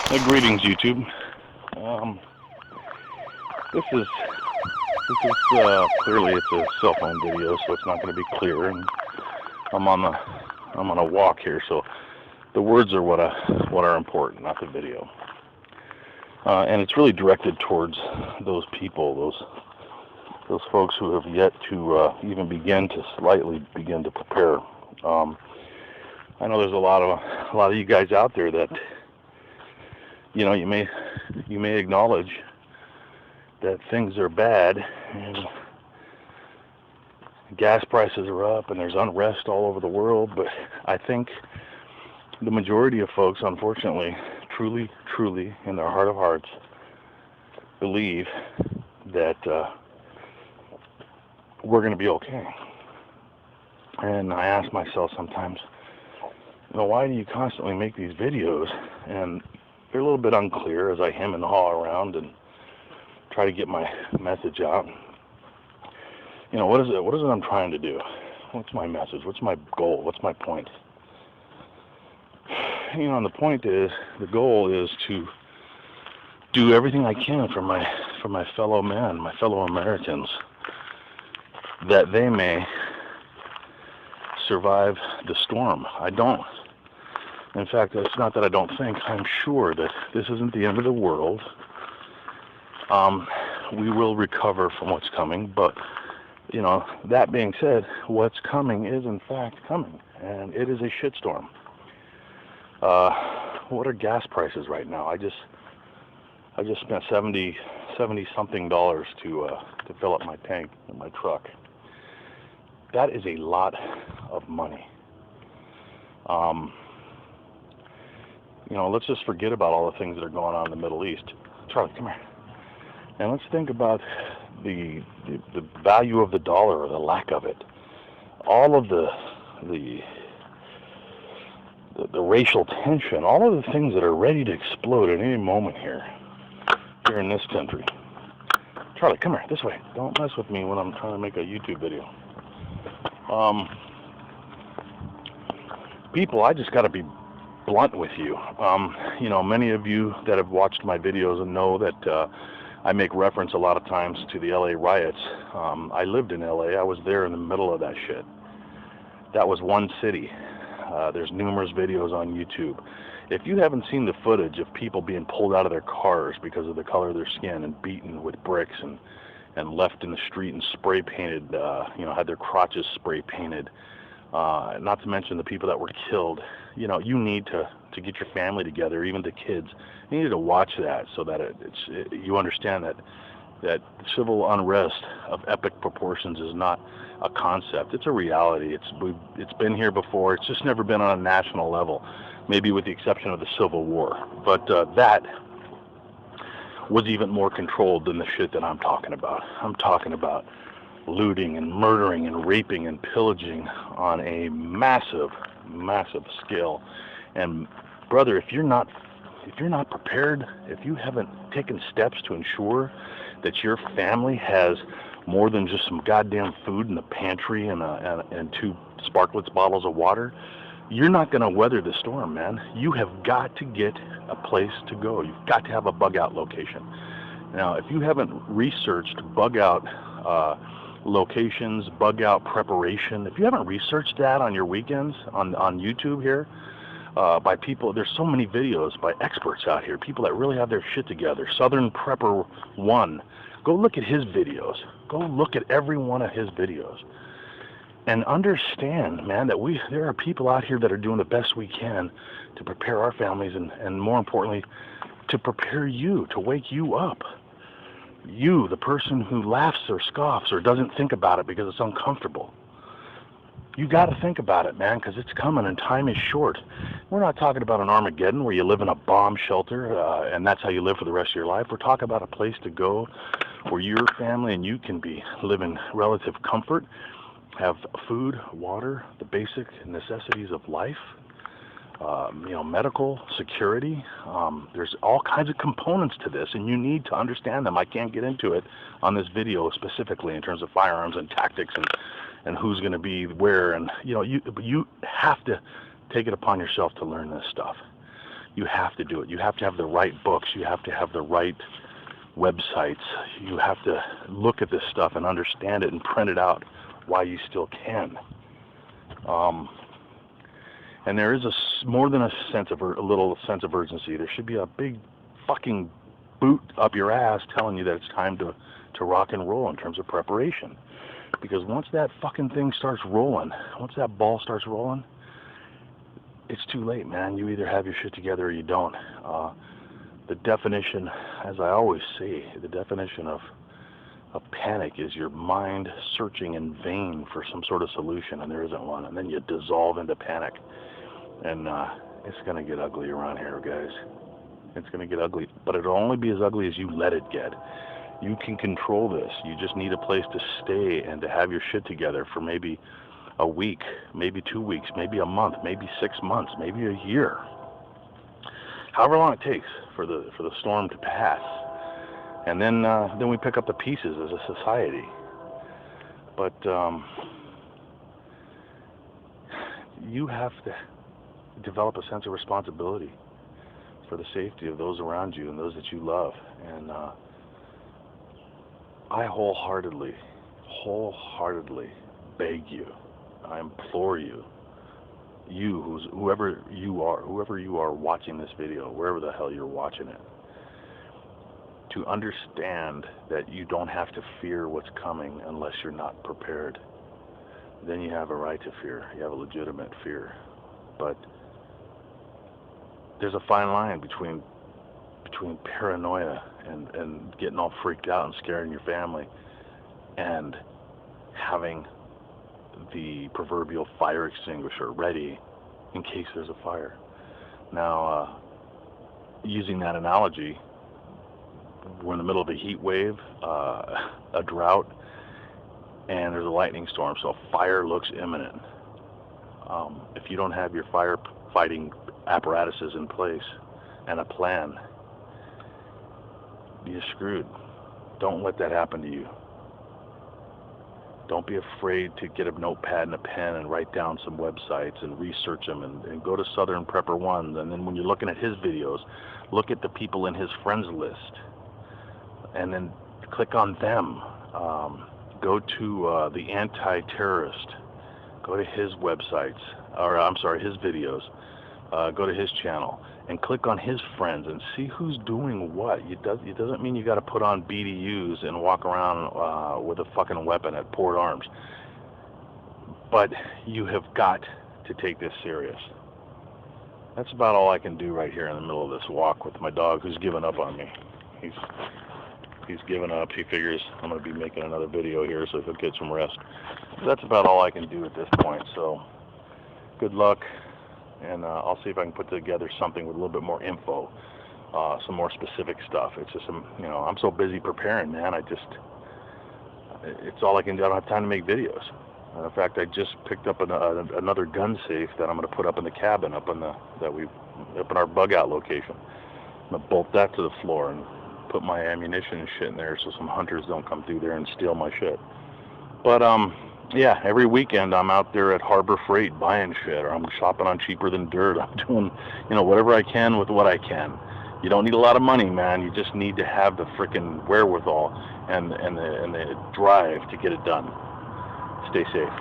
Greetings, YouTube. Um, this is clearly it's a cell phone video, so it's not going to be clear. And I'm on a walk here, so the words are what are important, not the video. And it's really directed towards those people, those folks who have yet to even begin to prepare. I know there's a lot of you guys out there that you may acknowledge that things are bad and gas prices are up and there's unrest all over the world, but I think the majority of folks, unfortunately, truly in their heart of hearts believe that we're going to be okay. And I ask myself sometimes, why do you constantly make these videos? And they're a little bit unclear as I hem and haw around and try to get my message out. What is it I'm trying to do? What's my message? What's my goal? What's my point? And the goal is to do everything I can for my fellow men, my fellow Americans, that they may survive the storm. In fact, it's not that I don't think, I'm sure that this isn't the end of the world. We will recover from what's coming, but, that being said, what's coming is in fact coming, and it is a shitstorm. What are gas prices right now? I just spent $70 something to fill up my tank in my truck. That is a lot of money. Let's just forget about all the things that are going on in the Middle East. Charlie, come here. And let's think about the value of the dollar, or the lack of it. All of the racial tension, all of the things that are ready to explode at any moment here in this country. Charlie, come here, this way. Don't mess with me when I'm trying to make a YouTube video. People, I just got to be blunt with you. Many of you that have watched my videos and know that I make reference a lot of times to the LA riots. I lived in LA. I was there in the middle of that shit. That was one city. There's numerous videos on YouTube. If you haven't seen the footage of people being pulled out of their cars because of the color of their skin and beaten with bricks and left in the street and spray painted, had their crotches spray painted, not to mention the people that were killed, you need to get your family together, even the kids. You need to watch that so that you understand that civil unrest of epic proportions is not a concept. It's a reality. It's been here before. It's just never been on a national level, maybe with the exception of the Civil War. But that was even more controlled than the shit that I'm talking about. I'm talking about looting and murdering and raping and pillaging on a massive scale. And brother, if you're not prepared, if you haven't taken steps to ensure that your family has more than just some goddamn food in the pantry and 2 Sparkletts bottles of water, you're not going to weather the storm, man. You have got to get a place to go. You've got to have a bug out location. Now, if you haven't researched bug out locations, bug out preparation, if you haven't researched that on your weekends on YouTube here, by people, there's so many videos by experts out here, people that really have their shit together. Southern Prepper 1, go look at his videos. Go look at every one of his videos. And understand, man, that there are people out here that are doing the best we can to prepare our families and more importantly, to prepare you, to wake you up. You, the person who laughs or scoffs or doesn't think about it because it's uncomfortable. You got to think about it, man, because it's coming and time is short. We're not talking about an Armageddon where you live in a bomb shelter and that's how you live for the rest of your life. We're talking about a place to go where your family and you can live in relative comfort, have food, water, the basic necessities of life, medical security. There's all kinds of components to this, and you need to understand them. I can't get into it on this video specifically in terms of firearms and tactics and who's going to be where, and you have to take it upon yourself to learn this stuff. you have to do it. You have to have the right books. You have to have the right websites. You have to look at this stuff and understand it and print it out while you still can. And there is more than a little sense of urgency. There should be a big fucking boot up your ass telling you that it's time to rock and roll in terms of preparation. Because once that fucking thing starts rolling, once that ball starts rolling, it's too late, man. You either have your shit together or you don't. The definition, as I always say, the definition of panic is your mind searching in vain for some sort of solution, and there isn't one, and then you dissolve into panic. And it's going to get ugly around here, guys. It's going to get ugly, but it'll only be as ugly as you let it get. You can control this. You just need a place to stay and to have your shit together for maybe a week, maybe 2 weeks, maybe a month, maybe 6 months, maybe a year. However long it takes for the storm to pass. And then we pick up the pieces as a society. But you have to develop a sense of responsibility for the safety of those around you and those that you love. And I wholeheartedly beg you, I implore you, whoever you are watching this video, wherever the hell you're watching it, to understand that you don't have to fear what's coming unless you're not prepared. Then you have a right to fear. You have a legitimate fear. But there's a fine line between paranoia and getting all freaked out and scaring your family and having the proverbial fire extinguisher ready in case there's a fire. Now, using that analogy, we're in the middle of a heat wave, a drought, and there's a lightning storm, so fire looks imminent. If you don't have your firefighting apparatuses in place and a plan, you're screwed. Don't let that happen to you. Don't be afraid to get a notepad and a pen and write down some websites and research them and go to Southern Prepper One. And then when you're looking at his videos, look at the people in his friends list and then click on them. Go to the anti-terrorist. Go to his websites, his videos. Go to his channel and click on his friends and see who's doing what. It doesn't mean you got to put on BDUs and walk around with a fucking weapon at port arms. But you have got to take this serious. That's about all I can do right here in the middle of this walk with my dog who's given up on me. He's given up. He figures I'm going to be making another video here, so he'll get some rest. That's about all I can do at this point. So good luck. And I'll see if I can put together something with a little bit more info, some more specific stuff. It's just, I'm so busy preparing, man. It's all I can do. I don't have time to make videos. In fact, I just picked up another gun safe that I'm going to put up in the cabin, up in our bug out location. I'm going to bolt that to the floor and put my ammunition and shit in there so some hunters don't come through there and steal my shit. But yeah, every weekend I'm out there at Harbor Freight buying shit, or I'm shopping on Cheaper Than Dirt. I'm doing, whatever I can with what I can. You don't need a lot of money, man. You just need to have the frickin' wherewithal and the drive to get it done. Stay safe.